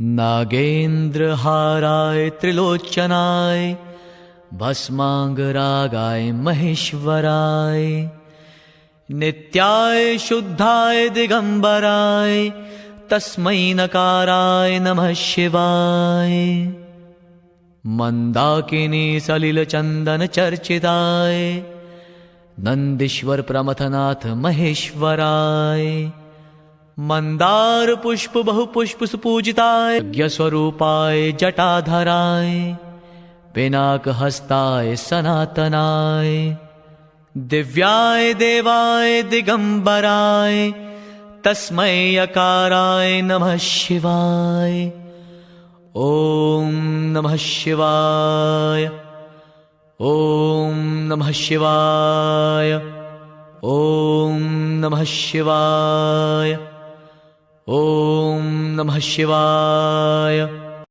नागेन्द्रहाराय त्रिलोचनाय भस्मांगरागाय महेश्वराय नित्याय शुद्धाय दिगंबराय तस्मै नकाराय नमः शिवाय मंदाकिनी सलिलचंदन चर्चिताय नंदीश्वर प्रमथनाथ महेश्वराय मंदार पुष्प बहुपुष्प सुपूजिताय यज्ञस्वरूपाय जटाधराय पिनाक हस्ताय सनातनाय दिव्याय देवाय दिगंबराय तस्मै यकाराय नमः शिवाय ओम नमः शिवाय ओम नमः शिवाय ओम नमः शिवाय ओम नमः शिवाय।